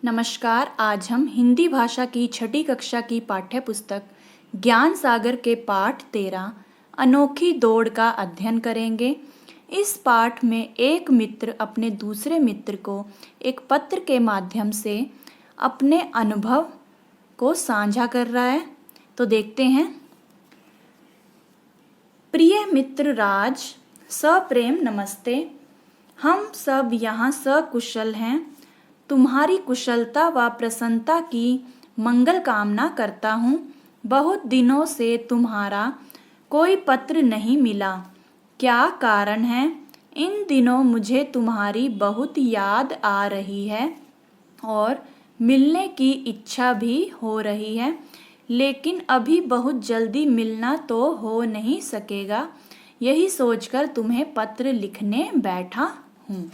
नमस्कार। आज हम हिंदी भाषा की छठी कक्षा की पाठ्य पुस्तक ज्ञान सागर के पाठ 13 अनोखी दौड़ का अध्ययन करेंगे। इस पाठ में एक मित्र अपने दूसरे मित्र को एक पत्र के माध्यम से अपने अनुभव को साझा कर रहा है। तो देखते हैं। प्रिय मित्र राज, सप्रेम नमस्ते। हम सब यहाँ सकुशल हैं। तुम्हारी कुशलता व प्रसन्नता की मंगल कामना करता हूँ। बहुत दिनों से तुम्हारा कोई पत्र नहीं मिला। क्या कारण है? इन दिनों मुझे तुम्हारी बहुत याद आ रही है और मिलने की इच्छा भी हो रही है, लेकिन अभी बहुत जल्दी मिलना तो हो नहीं सकेगा। यही सोचकर तुम्हें पत्र लिखने बैठा हूँ।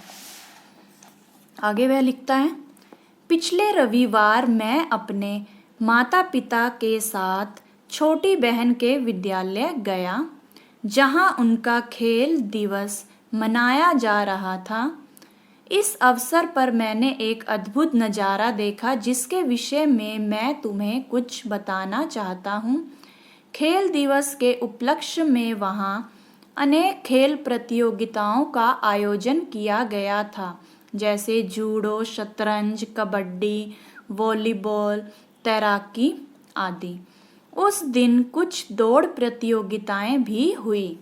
आगे वह लिखता है, पिछले रविवार मैं अपने माता पिता के साथ छोटी बहन के विद्यालय गया, जहां उनका खेल दिवस मनाया जा रहा था। इस अवसर पर मैंने एक अद्भुत नज़ारा देखा, जिसके विषय में मैं तुम्हें कुछ बताना चाहता हूँ। खेल दिवस के उपलक्ष्य में वहाँ अनेक खेल प्रतियोगिताओं का आयोजन किया गया था, जैसे जूडो, शतरंज, कबड्डी, वॉलीबॉल, तैराकी आदि। उस दिन कुछ दौड़ प्रतियोगिताएं भी हुई,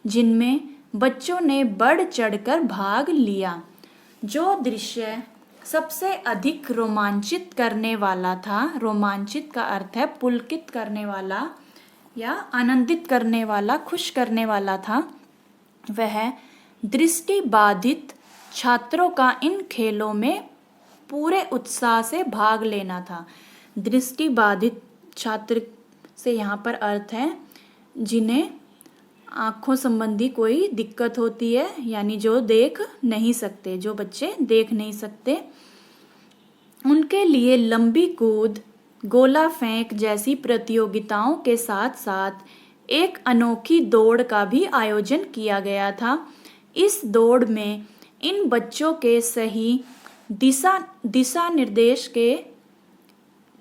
जिनमें बच्चों ने बढ़ चढ़कर भाग लिया। जो दृश्य सबसे अधिक रोमांचित करने वाला था, रोमांचित का अर्थ है पुलकित करने वाला या आनंदित करने वाला, खुश करने वाला था, वह दृष्टिबाधित छात्रों का इन खेलों में पूरे उत्साह से भाग लेना था। दृष्टिबाधित छात्र से यहाँ पर अर्थ है जिन्हें आँखों संबंधी कोई दिक्कत होती है, यानी जो देख नहीं सकते, जो बच्चे देख नहीं सकते, उनके लिए लंबी कूद, गोला फेंक जैसी प्रतियोगिताओं के साथ साथ एक अनोखी दौड़ का भी आयोजन किया गया था। इस दौड़ में इन बच्चों के सही दिशा निर्देश के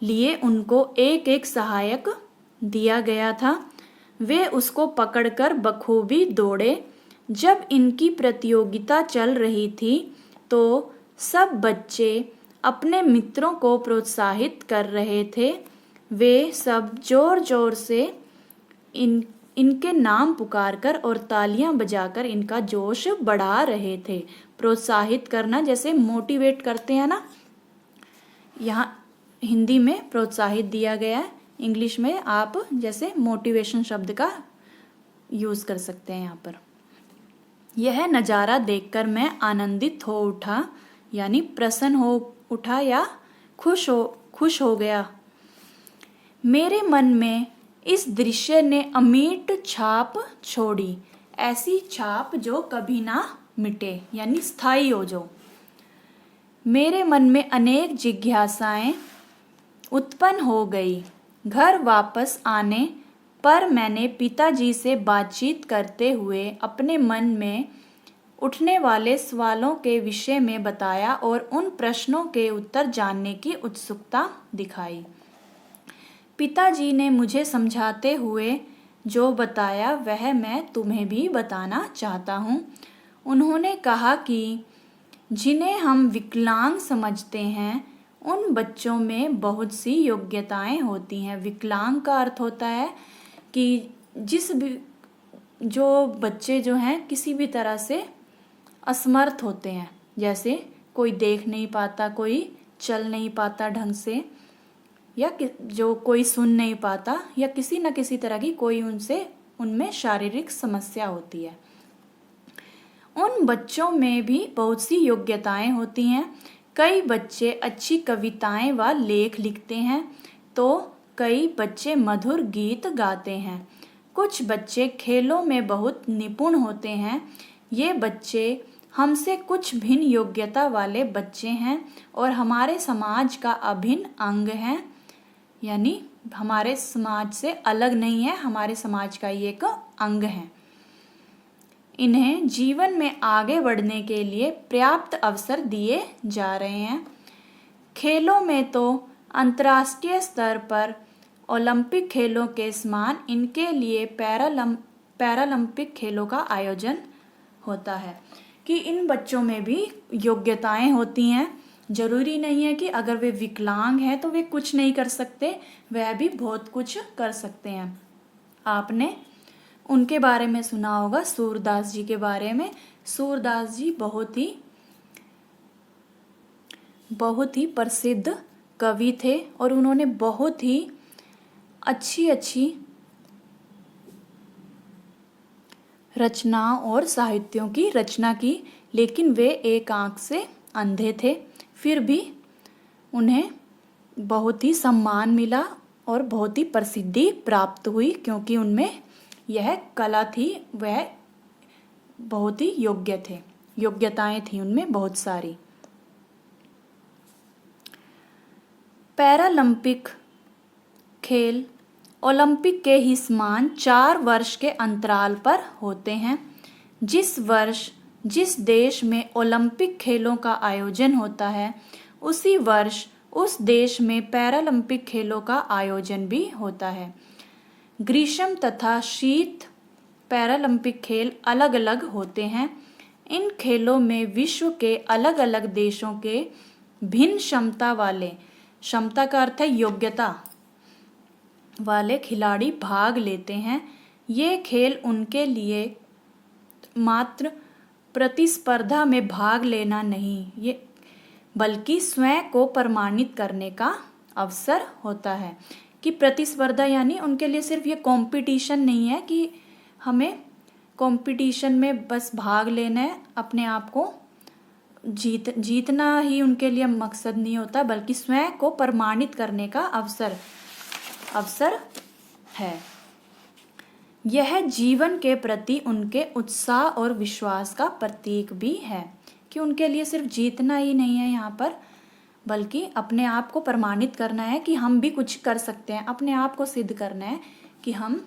लिए उनको एक एक सहायक दिया गया था। वे उसको पकड़कर बखूबी दौड़े। जब इनकी प्रतियोगिता चल रही थी तो सब बच्चे अपने मित्रों को प्रोत्साहित कर रहे थे। वे सब जोर जोर से इनके नाम पुकारकर और तालियां बजाकर इनका जोश बढ़ा रहे थे। प्रोत्साहित करना जैसे मोटिवेट करते हैं ना, यहाँ हिंदी में प्रोत्साहित दिया गया है, इंग्लिश में आप जैसे मोटिवेशन शब्द का यूज़ कर सकते हैं यहाँ पर। यह नज़ारा देखकर मैं आनंदित हो उठा, यानी प्रसन्न हो उठा या खुश हो गया। मेरे मन में इस दृश्य ने अमिट छाप छोड़ी, ऐसी छाप जो कभी ना मिटे, यानी स्थायी हो जो। मेरे मन में अनेक जिज्ञासाएं उत्पन्न हो गई। घर वापस आने पर मैंने पिताजी से बातचीत करते हुए अपने मन में उठने वाले सवालों के विषय में बताया और उन प्रश्नों के उत्तर जानने की उत्सुकता दिखाई। पिताजी ने मुझे समझाते हुए जो बताया वह मैं तुम्हें भी बताना चाहता हूँ। उन्होंने कहा कि जिन्हें हम विकलांग समझते हैं, उन बच्चों में बहुत सी योग्यताएं होती हैं। विकलांग का अर्थ होता है कि जो बच्चे जो हैं किसी भी तरह से असमर्थ होते हैं, जैसे कोई देख नहीं पाता, कोई चल नहीं पाता ढंग से, या जो कोई सुन नहीं पाता, या किसी न किसी तरह की कोई उनमें शारीरिक समस्या होती है। उन बच्चों में भी बहुत सी योग्यताएं होती हैं। कई बच्चे अच्छी कविताएं व लेख लिखते हैं, तो कई बच्चे मधुर गीत गाते हैं। कुछ बच्चे खेलों में बहुत निपुण होते हैं। ये बच्चे हमसे कुछ भिन्न योग्यता वाले बच्चे हैं और हमारे समाज का अभिन्न अंग हैं, यानी हमारे समाज से अलग नहीं है, हमारे समाज का ये एक अंग है। इन्हें जीवन में आगे बढ़ने के लिए पर्याप्त अवसर दिए जा रहे हैं। खेलों में तो अंतर्राष्ट्रीय स्तर पर ओलंपिक खेलों के समान इनके लिए पैरालंपिक खेलों का आयोजन होता है कि इन बच्चों में भी योग्यताएं होती हैं। जरूरी नहीं है कि अगर वे विकलांग हैं तो वे कुछ नहीं कर सकते, वह भी बहुत कुछ कर सकते हैं। आपने उनके बारे में सुना होगा, सूरदास जी के बारे में। सूरदास जी बहुत ही प्रसिद्ध कवि थे और उन्होंने बहुत ही अच्छी रचनाओं और साहित्यों की रचना की, लेकिन वे एक आंख से अंधे थे। फिर भी उन्हें बहुत ही सम्मान मिला और बहुत ही प्रसिद्धि प्राप्त हुई, क्योंकि उनमें यह कला थी, वह बहुत ही योग्यताएं थी उनमें बहुत सारी। पैरालंपिक खेल ओलंपिक के ही समान 4 वर्ष के अंतराल पर होते हैं। जिस वर्ष जिस देश में ओलंपिक खेलों का आयोजन होता है, उसी वर्ष उस देश में पैरालंपिक खेलों का आयोजन भी होता है। ग्रीष्म तथा शीत पैरालंपिक खेल अलग अलग होते हैं। इन खेलों में विश्व के अलग अलग देशों के भिन्न क्षमता का अर्थ है योग्यता वाले खिलाड़ी भाग लेते हैं। ये खेल उनके लिए मात्र प्रतिस्पर्धा में भाग लेना नहीं, बल्कि स्वयं को प्रमाणित करने का अवसर होता है। कि प्रतिस्पर्धा यानी उनके लिए सिर्फ ये कंपटीशन नहीं है कि हमें कंपटीशन में बस भाग लेना है, अपने आप को जीतना ही उनके लिए मकसद नहीं होता, बल्कि स्वयं को प्रमाणित करने का अवसर है। यह जीवन के प्रति उनके उत्साह और विश्वास का प्रतीक भी है कि उनके लिए सिर्फ जीतना ही नहीं है यहाँ पर, बल्कि अपने आप को प्रमाणित करना है कि हम भी कुछ कर सकते हैं। अपने आप को सिद्ध करना है कि हम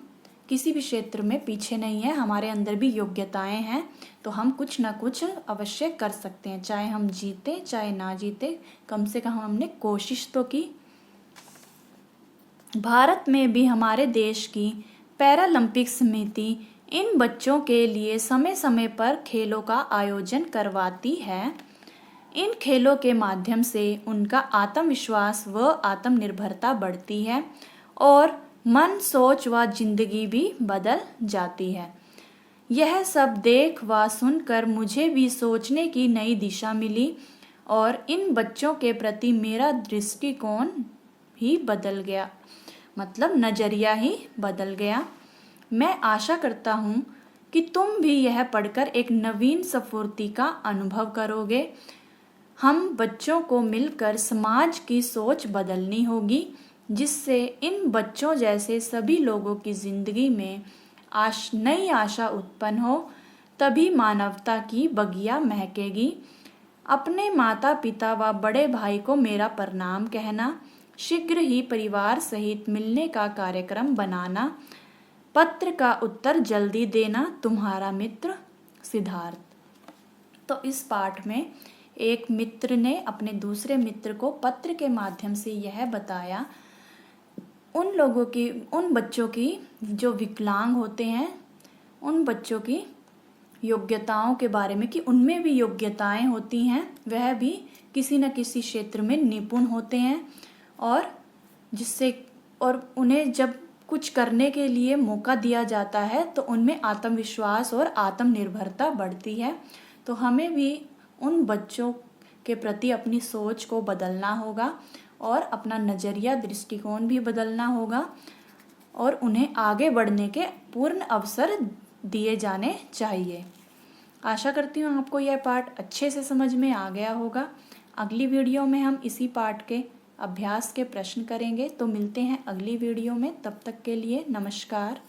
किसी भी क्षेत्र में पीछे नहीं है, हमारे अंदर भी योग्यताएं हैं, तो हम कुछ ना कुछ अवश्य कर सकते हैं। चाहे हम जीते चाहे ना जीते, कम से कम हमने कोशिश तो की। भारत में भी हमारे देश की पैरालंपिक समिति इन बच्चों के लिए समय समय पर खेलों का आयोजन करवाती है। इन खेलों के माध्यम से उनका आत्मविश्वास व आत्मनिर्भरता बढ़ती है और मन, सोच व जिंदगी भी बदल जाती है। यह सब देख व सुनकर मुझे भी सोचने की नई दिशा मिली और इन बच्चों के प्रति मेरा दृष्टिकोण ही बदल गया, मतलब नजरिया ही बदल गया। मैं आशा करता हूँ कि तुम भी यह पढ़कर एक नवीन स्फूर्ति का अनुभव करोगे। हम बच्चों को मिलकर समाज की सोच बदलनी होगी, जिससे इन बच्चों जैसे सभी लोगों की जिंदगी में नई आशा उत्पन्न हो, तभी मानवता की बगिया महकेगी। अपने माता पिता व बड़े भाई को मेरा प्रणाम कहना। शीघ्र ही परिवार सहित मिलने का कार्यक्रम बनाना। पत्र का उत्तर जल्दी देना। तुम्हारा मित्र सिद्धार्थ। तो इस पाठ में एक मित्र ने अपने दूसरे मित्र को पत्र के माध्यम से यह बताया उन बच्चों की जो विकलांग होते हैं, उन बच्चों की योग्यताओं के बारे में कि उनमें भी योग्यताएं होती हैं, वह भी किसी न किसी क्षेत्र में निपुण होते हैं और उन्हें जब कुछ करने के लिए मौका दिया जाता है तो उनमें आत्मविश्वास और आत्मनिर्भरता बढ़ती है। तो हमें भी उन बच्चों के प्रति अपनी सोच को बदलना होगा और अपना नज़रिया, दृष्टिकोण भी बदलना होगा और उन्हें आगे बढ़ने के पूर्ण अवसर दिए जाने चाहिए। आशा करती हूँ आपको यह पाठ अच्छे से समझ में आ गया होगा। अगली वीडियो में हम इसी पाठ के अभ्यास के प्रश्न करेंगे। तो मिलते हैं अगली वीडियो में, तब तक के लिए नमस्कार।